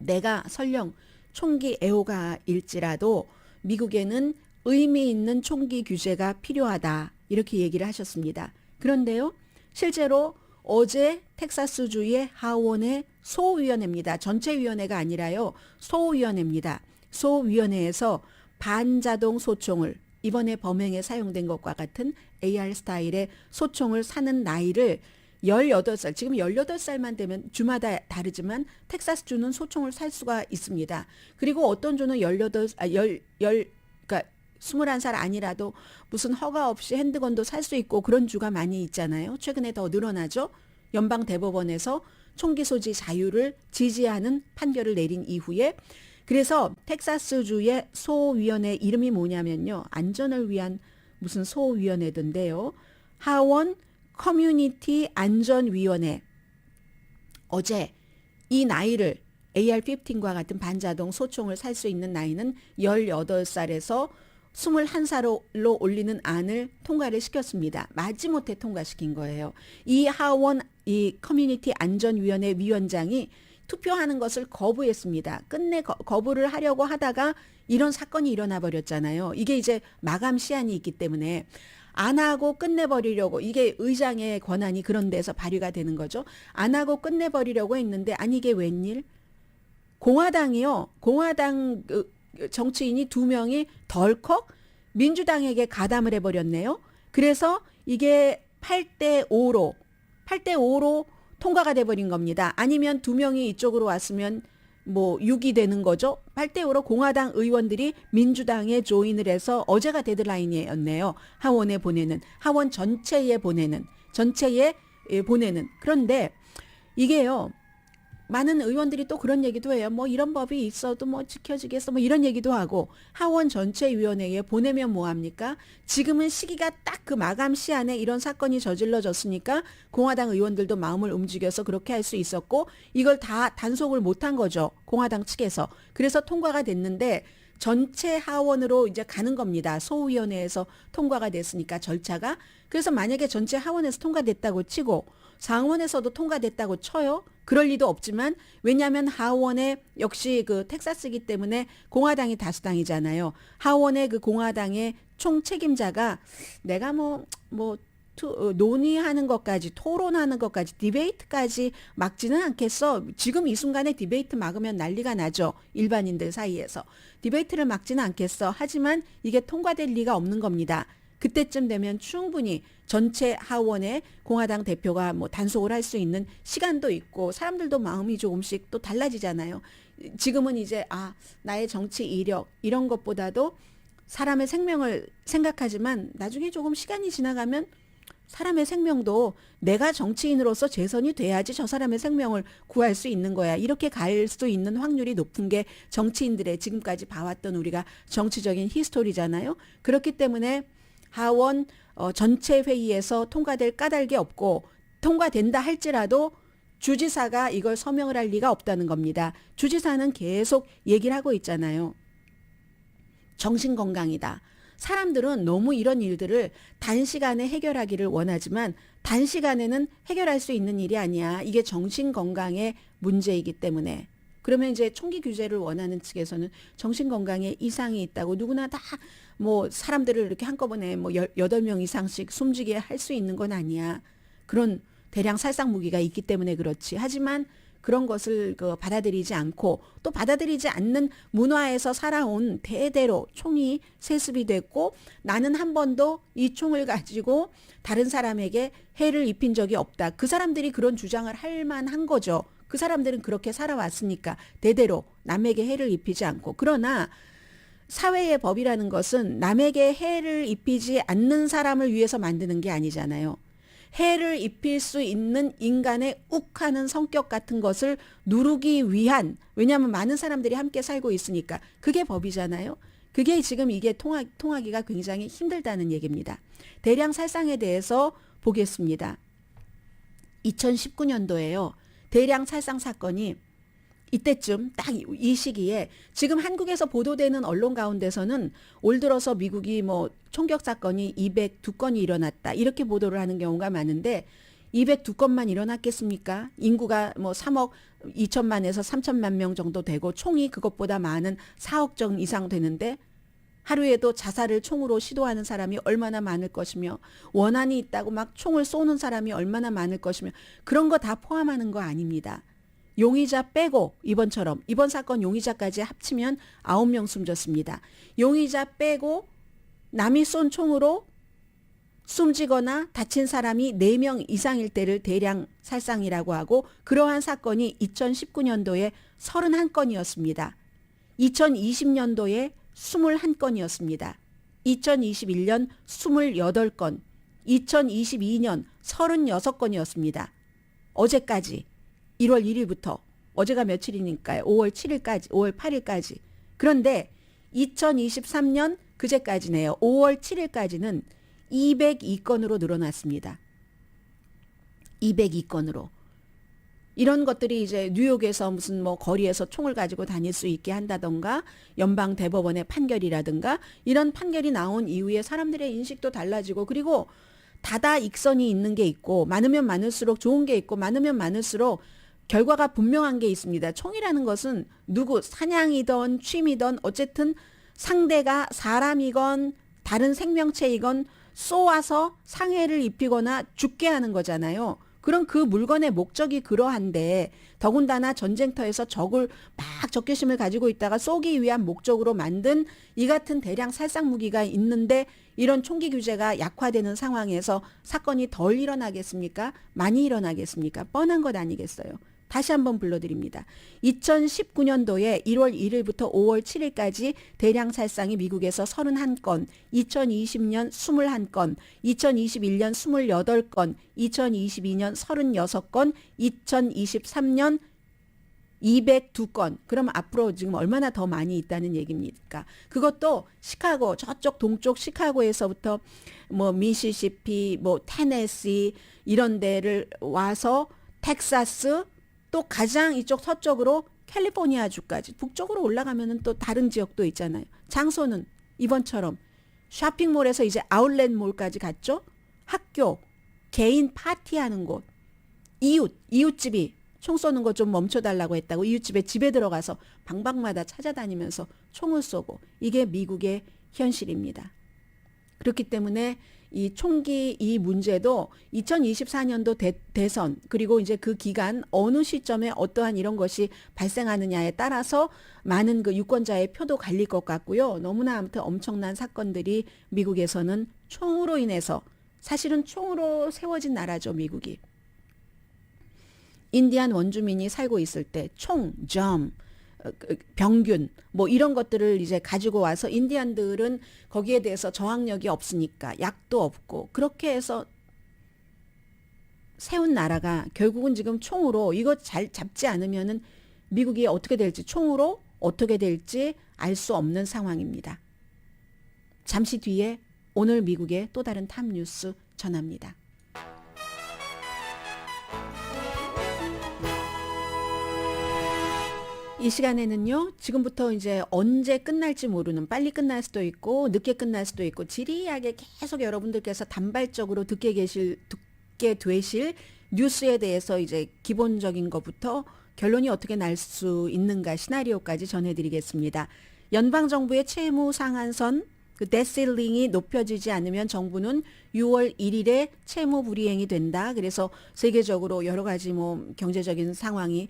내가 설령 총기 애호가일지라도 미국에는 의미 있는 총기 규제가 필요하다. 이렇게 얘기를 하셨습니다. 그런데요. 실제로 어제 텍사스주의 하원의 소위원회입니다. 전체위원회가 아니라요. 소위원회입니다. 소위원회에서 반자동 소총을 이번에 범행에 사용된 것과 같은 AR 스타일의 소총을 사는 나이를 18살, 지금 18살만 되면 주마다 다르지만 텍사스주는 소총을 살 수가 있습니다. 그리고 어떤 주는 21살 아니라도 무슨 허가 없이 핸드건도 살 수 있고 그런 주가 많이 있잖아요. 최근에 더 늘어나죠. 연방 대법원에서 총기 소지 자유를 지지하는 판결을 내린 이후에 그래서 텍사스주의 소위원회 이름이 뭐냐면요. 안전을 위한 무슨 소위원회던데요. 하원 커뮤니티 안전위원회. 어제 이 나이를 AR-15과 같은 반자동 소총을 살 수 있는 나이는 18살에서 21살로 올리는 안을 통과를 시켰습니다. 마지못해 통과시킨 거예요. 이 하원 이 커뮤니티 안전위원회 위원장이 투표하는 것을 거부했습니다. 끝내 거부를 하려고 하다가 이런 사건이 일어나 버렸잖아요. 이게 이제 마감 시한이 있기 때문에 안 하고 끝내버리려고 이게 의장의 권한이 그런 데서 발휘가 되는 거죠. 안 하고 끝내버리려고 했는데 아니 이게 웬일? 공화당이요. 공화당 정치인이 2명이 덜컥 민주당에게 가담을 해버렸네요. 그래서 이게 8대5로 통과가 돼버린 겁니다. 아니면 2명이 이쪽으로 왔으면 뭐 6이 되는 거죠. 8대5로 공화당 의원들이 민주당에 조인을 해서 어제가 데드라인이었네요. 하원에 보내는, 하원 전체에 보내는. 그런데 이게요. 많은 의원들이 또 그런 얘기도 해요. 뭐 이런 법이 있어도 뭐 지켜지겠어. 뭐 이런 얘기도 하고 하원 전체위원회에 보내면 뭐합니까? 지금은 시기가 딱 그 마감 시한에 이런 사건이 저질러졌으니까 공화당 의원들도 마음을 움직여서 그렇게 할 수 있었고 이걸 다 단속을 못한 거죠. 공화당 측에서. 그래서 통과가 됐는데 전체 하원으로 이제 가는 겁니다. 소위원회에서 통과가 됐으니까 절차가. 그래서 만약에 전체 하원에서 통과됐다고 치고 상원에서도 통과됐다고 쳐요. 그럴 리도 없지만 왜냐하면 하원에 역시 그 텍사스이기 때문에 공화당이 다수당이잖아요. 하원의 그 공화당의 총 책임자가 내가 논의하는 것까지 토론하는 것까지 디베이트까지 막지는 않겠어. 지금 이 순간에 디베이트 막으면 난리가 나죠. 일반인들 사이에서. 디베이트를 막지는 않겠어. 하지만 이게 통과될 리가 없는 겁니다. 그때쯤 되면 충분히 전체 하원에 공화당 대표가 뭐 단속을 할 수 있는 시간도 있고 사람들도 마음이 조금씩 또 달라지잖아요. 지금은 이제 나의 정치 이력 이런 것보다도 사람의 생명을 생각하지만 나중에 조금 시간이 지나가면 사람의 생명도 내가 정치인으로서 재선이 돼야지 저 사람의 생명을 구할 수 있는 거야. 이렇게 갈 수 있는 확률이 높은 게 정치인들의 지금까지 봐왔던 우리가 정치적인 히스토리잖아요. 그렇기 때문에 하원 전체 회의에서 통과될 까닭이 없고 통과된다 할지라도 주지사가 이걸 서명을 할 리가 없다는 겁니다. 주지사는 계속 얘기를 하고 있잖아요. 정신건강이다. 사람들은 너무 이런 일들을 단시간에 해결하기를 원하지만 단시간에는 해결할 수 있는 일이 아니야. 이게 정신건강의 문제이기 때문에. 그러면 이제 총기 규제를 원하는 측에서는 정신건강에 이상이 있다고 누구나 다 뭐 사람들을 이렇게 한꺼번에 뭐 8명 이상씩 숨지게 할 수 있는 건 아니야. 그런 대량 살상 무기가 있기 때문에 그렇지. 하지만 그런 것을 받아들이지 않고 또 받아들이지 않는 문화에서 살아온 대대로 총이 세습이 됐고 나는 한 번도 이 총을 가지고 다른 사람에게 해를 입힌 적이 없다. 그 사람들이 그런 주장을 할 만한 거죠. 그 사람들은 그렇게 살아왔으니까 대대로 남에게 해를 입히지 않고. 그러나 사회의 법이라는 것은 남에게 해를 입히지 않는 사람을 위해서 만드는 게 아니잖아요. 해를 입힐 수 있는 인간의 욱하는 성격 같은 것을 누르기 위한, 왜냐하면 많은 사람들이 함께 살고 있으니까 그게 법이잖아요. 그게 지금 이게 통하기가 굉장히 힘들다는 얘기입니다. 대량 살상에 대해서 보겠습니다. 2019년도에요. 대량 살상 사건이 이때쯤 딱 이 시기에 지금 한국에서 보도되는 언론 가운데서는 올 들어서 미국이 뭐 총격 사건이 202건이 일어났다 이렇게 보도를 하는 경우가 많은데 202건만 일어났겠습니까? 인구가 뭐 3억 2천만에서 3천만 명 정도 되고 총이 그것보다 많은 4억 정 이상 되는데 하루에도 자살을 총으로 시도하는 사람이 얼마나 많을 것이며 원한이 있다고 막 총을 쏘는 사람이 얼마나 많을 것이며 그런 거 다 포함하는 거 아닙니다. 용의자 빼고 이번처럼 이번 사건 용의자까지 합치면 9명 숨졌습니다. 용의자 빼고 남이 쏜 총으로 숨지거나 다친 사람이 4명 이상일 때를 대량 살상이라고 하고 그러한 사건이 2019년도에 31건이었습니다. 2020년도에 21건이었습니다. 2021년 28건, 2022년 36건이었습니다. 어제까지 1월 1일부터 어제가 며칠이니까요. 5월 7일까지, 5월 8일까지. 그런데 2023년 그제까지네요. 5월 7일까지는 202건으로 늘어났습니다. 202건으로. 이런 것들이 이제 뉴욕에서 무슨 뭐 거리에서 총을 가지고 다닐 수 있게 한다던가 연방 대법원의 판결이라든가 이런 판결이 나온 이후에 사람들의 인식도 달라지고 그리고 다다익선이 있는 게 있고 많으면 많을수록 좋은 게 있고 많으면 많을수록 결과가 분명한 게 있습니다. 총이라는 것은 누구 사냥이든 취미든 어쨌든 상대가 사람이건 다른 생명체이건 쏘아서 상해를 입히거나 죽게 하는 거잖아요. 그럼 그 물건의 목적이 그러한데 더군다나 전쟁터에서 적을 막 적개심을 가지고 있다가 쏘기 위한 목적으로 만든 이 같은 대량 살상 무기가 있는데 이런 총기 규제가 약화되는 상황에서 사건이 덜 일어나겠습니까? 많이 일어나겠습니까? 뻔한 것 아니겠어요? 다시 한번 불러드립니다. 2019년도에 1월 1일부터 5월 7일까지 대량 살상이 미국에서 31건, 2020년 21건, 2021년 28건, 2022년 36건, 2023년 202건. 그럼 앞으로 지금 얼마나 더 많이 있다는 얘기입니까? 그것도 시카고, 저쪽 동쪽 시카고에서부터 뭐 미시시피, 뭐 테네시 이런 데를 와서 텍사스 또 가장 이쪽 서쪽으로 캘리포니아주까지 북쪽으로 올라가면은 또 다른 지역도 있잖아요. 장소는 이번처럼 쇼핑몰에서 이제 아울렛몰까지 갔죠. 학교, 개인 파티하는 곳, 이웃집이 총 쏘는 거 좀 멈춰달라고 했다고 이웃집에 집에 들어가서 방방마다 찾아다니면서 총을 쏘고 이게 미국의 현실입니다. 그렇기 때문에 이 총기 이 문제도 2024년도 대선 그리고 이제 그 기간 어느 시점에 어떠한 이런 것이 발생하느냐에 따라서 많은 그 유권자의 표도 갈릴 것 같고요. 너무나 아무튼 엄청난 사건들이 미국에서는 총으로 인해서 사실은 총으로 세워진 나라죠, 미국이. 인디안 원주민이 살고 있을 때 총, 점, 병균 뭐 이런 것들을 이제 가지고 와서 인디안들은 거기에 대해서 저항력이 없으니까 약도 없고 그렇게 해서 세운 나라가 결국은 지금 총으로 이거 잘 잡지 않으면은 미국이 어떻게 될지 총으로 어떻게 될지 알 수 없는 상황입니다. 잠시 뒤에 오늘 미국의 또 다른 탑 뉴스 전합니다. 이 시간에는요, 지금부터 이제 언제 끝날지 모르는, 빨리 끝날 수도 있고, 늦게 끝날 수도 있고, 지리하게 계속 여러분들께서 단발적으로 듣게 되실 뉴스에 대해서 이제 기본적인 것부터 결론이 어떻게 날 수 있는가 시나리오까지 전해드리겠습니다. 연방정부의 채무 상한선, 그 데실링이 높여지지 않으면 정부는 6월 1일에 채무 불이행이 된다. 그래서 세계적으로 여러 가지 뭐 경제적인 상황이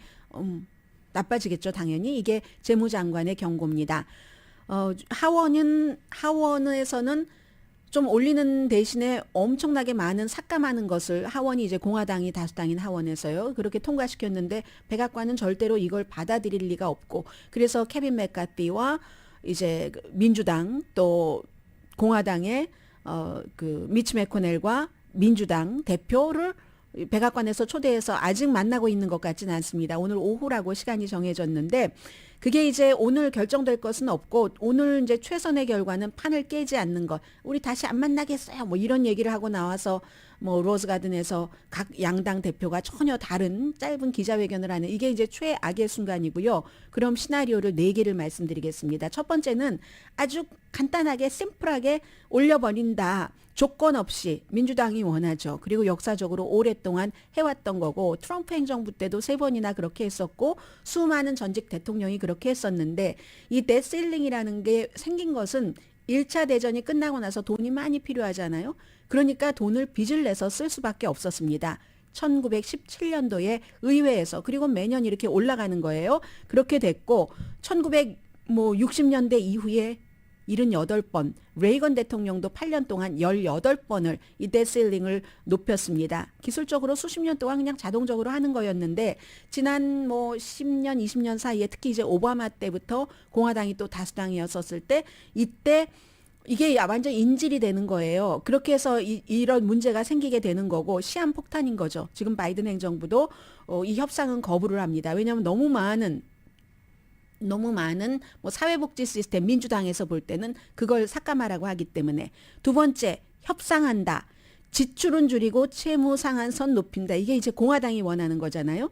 나빠지겠죠, 당연히. 이게 재무장관의 경고입니다. 하원에서는 좀 올리는 대신에 엄청나게 많은 삭감하는 것을 하원이 이제 공화당이 다수당인 하원에서요. 그렇게 통과시켰는데 백악관은 절대로 이걸 받아들일 리가 없고 그래서 케빈 맥카티와 이제 그 민주당 또 공화당의 그 미치 매코넬과 민주당 대표를 백악관에서 초대해서 아직 만나고 있는 것 같지는 않습니다. 오늘 오후라고 시간이 정해졌는데 그게 이제 오늘 결정될 것은 없고 오늘 이제 최선의 결과는 판을 깨지 않는 것. 우리 다시 안 만나겠어요. 뭐 이런 얘기를 하고 나와서 뭐 로즈가든에서 각 양당 대표가 전혀 다른 짧은 기자회견을 하는 이게 이제 최악의 순간이고요. 그럼 시나리오를 4개를 말씀드리겠습니다. 첫 번째는 아주 간단하게 심플하게 올려버린다. 조건 없이 민주당이 원하죠. 그리고 역사적으로 오랫동안 해왔던 거고 트럼프 행정부 때도 3번이나 그렇게 했었고 수많은 전직 대통령이 그렇게 했었는데 이 데스힐링이라는 게 생긴 것은 1차 대전이 끝나고 나서 돈이 많이 필요하잖아요. 그러니까 돈을 빚을 내서 쓸 수밖에 없었습니다. 1917년도에 의회에서 그리고 매년 이렇게 올라가는 거예요. 그렇게 됐고 1960년대 이후에 78번, 레이건 대통령도 8년 동안 18번을 이 데스힐링을 높였습니다. 기술적으로 수십 년 동안 그냥 자동적으로 하는 거였는데 지난 뭐 10년, 20년 사이에 특히 이제 오바마 때부터 공화당이 또 다수당이었었을 때 이때 이게 완전 인질이 되는 거예요. 그렇게 해서 이런 문제가 생기게 되는 거고 시한폭탄인 거죠. 지금 바이든 행정부도 이 협상은 거부를 합니다. 왜냐하면 너무 많은 뭐 사회복지 시스템 민주당에서 볼 때는 그걸 삭감하라고 하기 때문에 두 번째 협상한다. 지출은 줄이고 채무 상한선 높인다. 이게 이제 공화당이 원하는 거잖아요.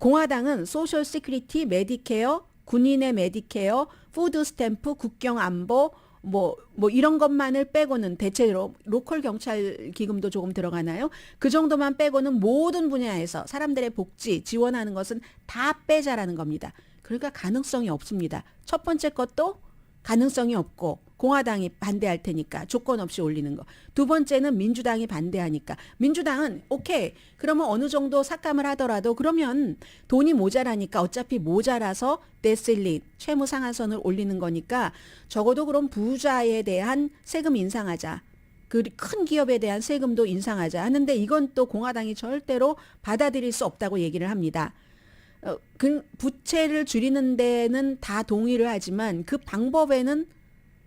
공화당은 소셜 시큐리티, 메디케어, 군인의 메디케어, 푸드 스탬프, 국경 안보 뭐 이런 것만을 빼고는 대체로 로컬 경찰 기금도 조금 들어가나요? 그 정도만 빼고는 모든 분야에서 사람들의 복지 지원하는 것은 다 빼자라는 겁니다. 그러니까 가능성이 없습니다. 첫 번째 것도 가능성이 없고 공화당이 반대할 테니까 조건 없이 올리는 거. 두 번째는 민주당이 반대하니까. 민주당은 오케이. 그러면 어느 정도 삭감을 하더라도 그러면 돈이 모자라니까 어차피 모자라서 데스힐링, 채무 상한선을 올리는 거니까 적어도 그럼 부자에 대한 세금 인상하자. 그 큰 기업에 대한 세금도 인상하자 하는데 이건 또 공화당이 절대로 받아들일 수 없다고 얘기를 합니다. 그 부채를 줄이는 데는 다 동의를 하지만 그 방법에는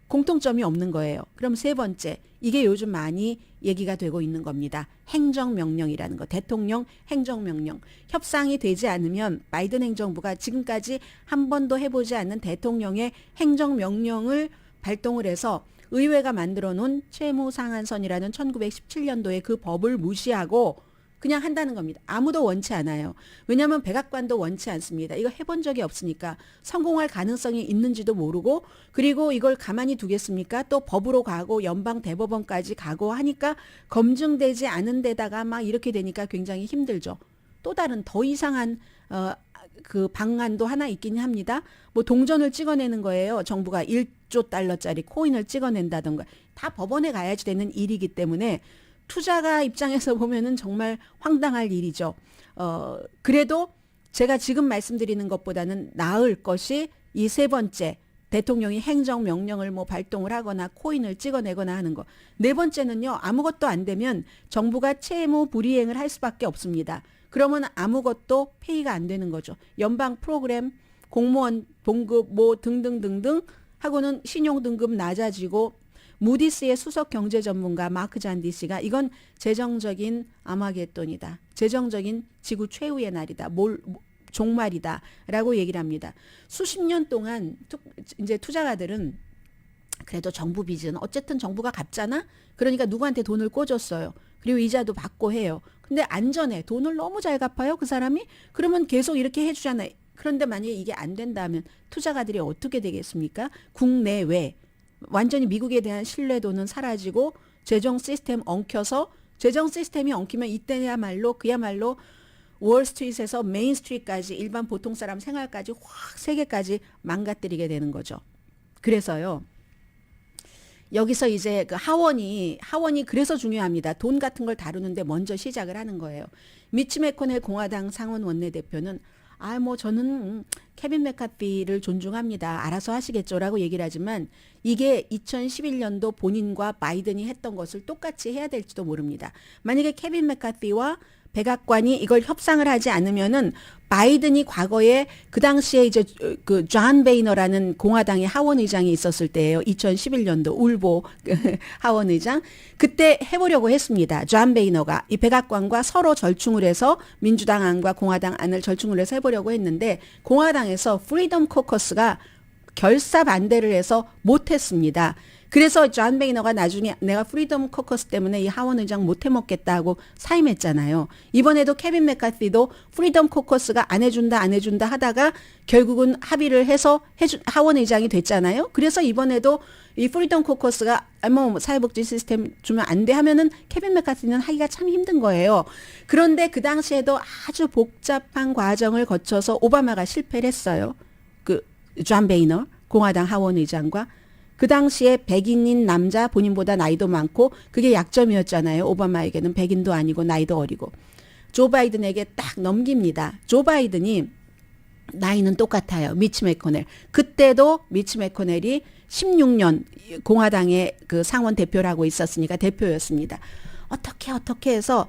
공통점이 없는 거예요. 그럼 세 번째, 이게 요즘 많이 얘기가 되고 있는 겁니다. 행정명령이라는 거, 대통령 행정명령. 협상이 되지 않으면 바이든 행정부가 지금까지 한 번도 해보지 않는 대통령의 행정명령을 발동을 해서 의회가 만들어 놓은 채무상한선이라는 1917년도에 그 법을 무시하고 그냥 한다는 겁니다. 아무도 원치 않아요. 왜냐하면 백악관도 원치 않습니다. 이거 해본 적이 없으니까 성공할 가능성이 있는지도 모르고 그리고 이걸 가만히 두겠습니까? 또 법으로 가고 연방 대법원까지 가고 하니까 검증되지 않은 데다가 막 이렇게 되니까 굉장히 힘들죠. 또 다른 더 이상한 그 방안도 하나 있긴 합니다. 뭐 동전을 찍어내는 거예요. 정부가 1조 달러짜리 코인을 찍어낸다던가 다 법원에 가야지 되는 일이기 때문에 투자가 입장에서 보면은 정말 황당할 일이죠. 그래도 제가 지금 말씀드리는 것보다는 나을 것이 이 세 번째 대통령이 행정명령을 뭐 발동을 하거나 코인을 찍어내거나 하는 거. 네 번째는요. 아무것도 안 되면 정부가 채무 불이행을 할 수밖에 없습니다. 그러면 아무것도 페이가 안 되는 거죠. 연방 프로그램, 공무원 봉급 뭐 등등등등 하고는 신용등급 낮아지고 무디스의 수석 경제 전문가 마크 잔디 씨가 이건 재정적인 아마겟돈이다. 재정적인 지구 최후의 날이다. 종말이다. 라고 얘기를 합니다. 수십 년 동안 이제 투자가들은 그래도 정부 빚은 어쨌든 정부가 갚잖아? 그러니까 누구한테 돈을 꿔줬어요. 그리고 이자도 받고 해요. 근데 안전해. 돈을 너무 잘 갚아요. 그 사람이? 그러면 계속 이렇게 해주잖아요. 그런데 만약에 이게 안 된다면 투자가들이 어떻게 되겠습니까? 국내외. 완전히 미국에 대한 신뢰도는 사라지고 재정 시스템 엉켜서 재정 시스템이 엉키면 이때야말로 그야말로 월스트리트에서 메인스트리트까지 일반 보통 사람 생활까지 확 세계까지 망가뜨리게 되는 거죠. 그래서요. 여기서 이제 그 하원이 그래서 중요합니다. 돈 같은 걸 다루는데 먼저 시작을 하는 거예요. 미치 매코넬 공화당 상원 원내대표는 저는 케빈 메카피를 존중합니다. 알아서 하시겠죠라고 얘기를 하지만 이게 2011년도 본인과 바이든이 했던 것을 똑같이 해야 될지도 모릅니다. 만약에 케빈 메카피와 백악관이 이걸 협상을 하지 않으면은 바이든이 과거에 그 당시에 이제 그 존 베이너라는 공화당의 하원 의장이 있었을 때예요. 2011년도 울보 하원 의장 그때 해보려고 했습니다. 존 베이너가 이 백악관과 서로 절충을 해서 민주당 안과 공화당 안을 절충을 해서 해보려고 했는데 공화당에서 프리덤 코커스가 결사 반대를 해서 못했습니다. 그래서 존 베이너가 나중에 내가 프리덤 코커스 때문에 이 하원 의장 못 해먹겠다 고 사임했잖아요. 이번에도 케빈 맥카티도 프리덤 코커스가 안 해준다 하다가 결국은 합의를 해서 하원 의장이 됐잖아요. 그래서 이번에도 이 프리덤 코커스가 뭐 사회복지 시스템 주면 안 돼 하면은 케빈 맥카티는 하기가 참 힘든 거예요. 그런데 그 당시에도 아주 복잡한 과정을 거쳐서 오바마가 실패를 했어요. 그 존 베이너 공화당 하원 의장과 그 당시에 백인인 남자 본인보다 나이도 많고 그게 약점이었잖아요. 오바마에게는 백인도 아니고 나이도 어리고. 조 바이든에게 딱 넘깁니다. 조 바이든이 나이는 똑같아요. 미치 매코넬. 그때도 미치 매코넬이 16년 공화당의 그 상원 대표를 하고 있었으니까 대표였습니다. 어떻게 해서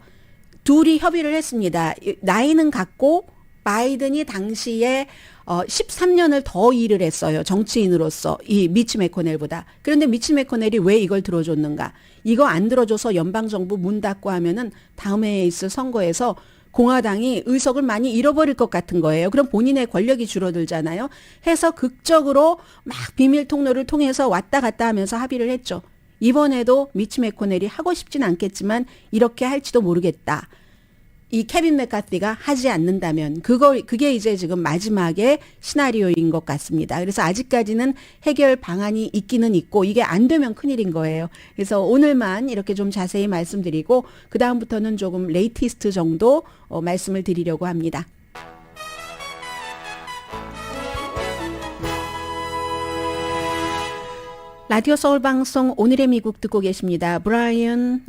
둘이 협의를 했습니다. 나이는 같고 바이든이 당시에 13년을 더 일을 했어요. 정치인으로서 이 미치 매코넬보다. 그런데 미치 매코넬이 왜 이걸 들어줬는가? 이거 안 들어줘서 연방정부 문 닫고 하면은 다음에 있을 선거에서 공화당이 의석을 많이 잃어버릴 것 같은 거예요. 그럼 본인의 권력이 줄어들잖아요. 해서 극적으로 막 비밀 통로를 통해서 왔다 갔다 하면서 합의를 했죠. 이번에도 미치 매코넬이 하고 싶진 않겠지만 이렇게 할지도 모르겠다. 이 케빈 맥카티가 하지 않는다면 그게 이제 지금 마지막의 시나리오인 것 같습니다. 그래서 아직까지는 해결 방안이 있기는 있고 이게 안 되면 큰일인 거예요. 그래서 오늘만 이렇게 좀 자세히 말씀드리고 그 다음부터는 조금 레이티스트 정도 말씀을 드리려고 합니다. 라디오 서울 방송 오늘의 미국 듣고 계십니다. 브라이언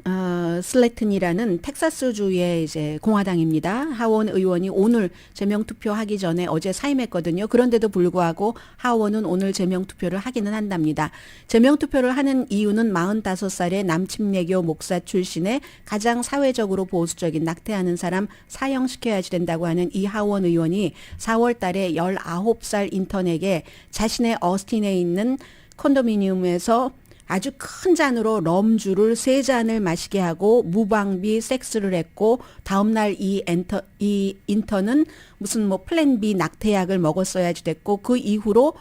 슬래튼이라는 텍사스주의 이제 공화당입니다. 하원 의원이 오늘 제명 투표하기 전에 어제 사임했거든요. 그런데도 불구하고 하원은 오늘 제명 투표를 하기는 한답니다. 제명 투표를 하는 이유는 45살의 남침례교 목사 출신의 가장 사회적으로 보수적인 낙태하는 사람 사형시켜야지 된다고 하는 이 하원 의원이 4월 달에 19살 인턴에게 자신의 어스틴에 있는 콘도미니엄에서 아주 큰 잔으로 럼주를 3잔을 마시게 하고 무방비 섹스를 했고 다음날 이 인턴은 무슨 뭐 플랜 B 낙태약을 먹었어야지 됐고 그 이후로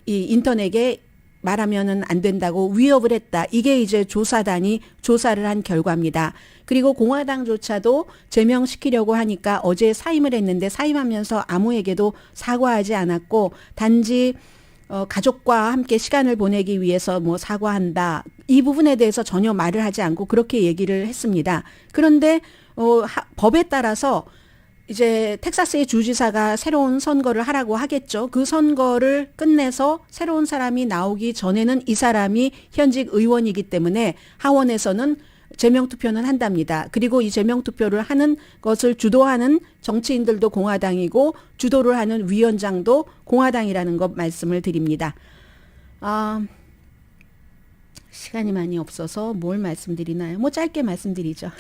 이 인턴에게 말하면은 안 된다고 위협을 했다. 이게 이제 조사단이 조사를 한 결과입니다. 그리고 공화당조차도 제명시키려고 하니까 어제 사임을 했는데 사임하면서 아무에게도 사과하지 않았고 단지 가족과 함께 시간을 보내기 위해서 뭐 사과한다. 이 부분에 대해서 전혀 말을 하지 않고 그렇게 얘기를 했습니다. 그런데 법에 따라서 이제 텍사스의 주지사가 새로운 선거를 하라고 하겠죠. 그 선거를 끝내서 새로운 사람이 나오기 전에는 이 사람이 현직 의원이기 때문에 하원에서는 제명투표는 한답니다. 그리고 이 제명투표를 하는 것을 주도하는 정치인들도 공화당이고 주도를 하는 위원장도 공화당이라는 것 말씀을 드립니다. 시간이 많이 없어서 뭘 말씀드리나요? 뭐 짧게 말씀드리죠.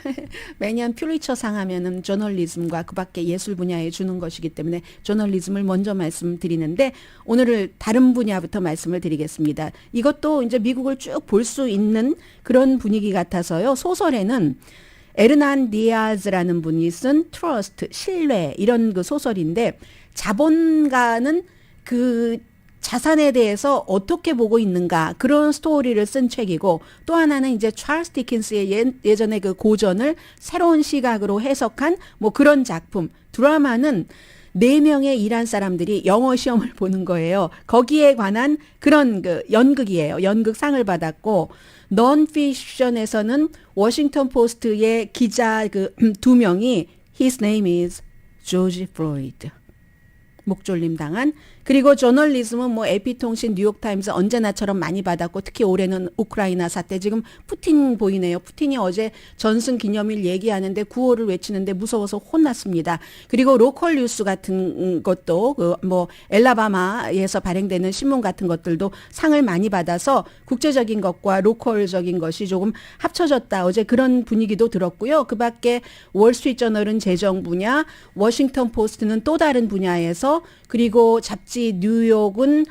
매년 퓰리처상 하면은 저널리즘과 그 밖에 예술 분야에 주는 것이기 때문에 저널리즘을 먼저 말씀드리는데 오늘은 다른 분야부터 말씀을 드리겠습니다. 이것도 이제 미국을 쭉 볼 수 있는 그런 분위기 같아서요. 소설에는 에르난 디아즈라는 분이 쓴 트러스트, 신뢰 이런 그 소설인데 자본가는 그 자산에 대해서 어떻게 보고 있는가 그런 스토리를 쓴 책이고 또 하나는 이제 찰스 디킨스의 예전에 그 고전을 새로운 시각으로 해석한 뭐 그런 작품. 드라마는 4명의 일한 사람들이 영어 시험을 보는 거예요. 거기에 관한 그런 그 연극이에요. 연극상을 받았고 넌피션에서는 워싱턴 포스트의 기자 그 2명이 His name is George Floyd. 목졸림 당한 그리고 저널리즘은 뭐 AP통신, 뉴욕타임즈 언제나처럼 많이 받았고 특히 올해는 우크라이나 사태 지금 푸틴 보이네요. 푸틴이 어제 전승 기념일 얘기하는데 구호를 외치는데 무서워서 혼났습니다. 그리고 로컬 뉴스 같은 것도 그 뭐 엘라바마에서 발행되는 신문 같은 것들도 상을 많이 받아서 국제적인 것과 로컬적인 것이 조금 합쳐졌다. 어제 그런 분위기도 들었고요. 그밖에 월스트리트저널은 재정 분야, 워싱턴 포스트는 또 다른 분야에서 그리고 잡지 뉴욕은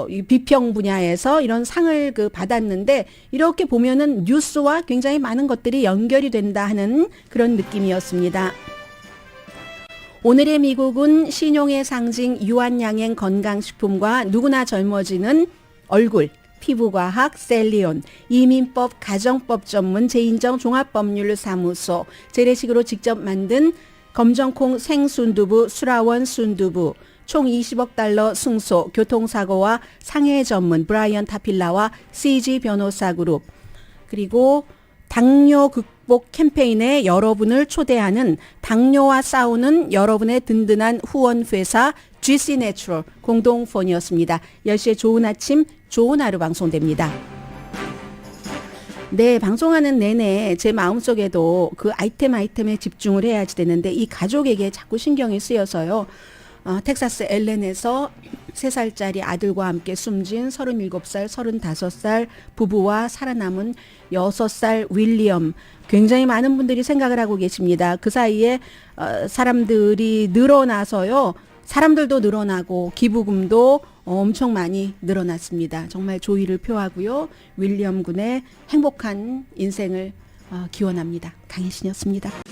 이 비평 분야에서 이런 상을 받았는데 이렇게 보면은 뉴스와 굉장히 많은 것들이 연결이 된다 하는 그런 느낌이었습니다. 오늘의 미국은 신용의 상징 유한양행 건강식품과 누구나 젊어지는 얼굴, 피부과학 셀리온, 이민법 가정법 전문 제인정 종합법률사무소, 재래식으로 직접 만든 검정콩 생순두부 수라원 순두부, 총 20억 달러 승소, 교통사고와 상해 전문 브라이언 타필라와 CG 변호사 그룹, 그리고 당뇨 극복 캠페인에 여러분을 초대하는 당뇨와 싸우는 여러분의 든든한 후원회사 GC 내추럴 공동폰이었습니다. 10시에 좋은 아침, 좋은 하루 방송됩니다. 네, 방송하는 내내 제 마음속에도 그 아이템에 집중을 해야지 되는데 이 가족에게 자꾸 신경이 쓰여서요. 텍사스 엘렌에서 3살짜리 아들과 함께 숨진 37살, 35살 부부와 살아남은 6살 윌리엄. 굉장히 많은 분들이 생각을 하고 계십니다. 그 사이에 사람들이 늘어나서요. 사람들도 늘어나고 기부금도 엄청 많이 늘어났습니다. 정말 조의를 표하고요. 윌리엄 군의 행복한 인생을 기원합니다. 강혜신이었습니다.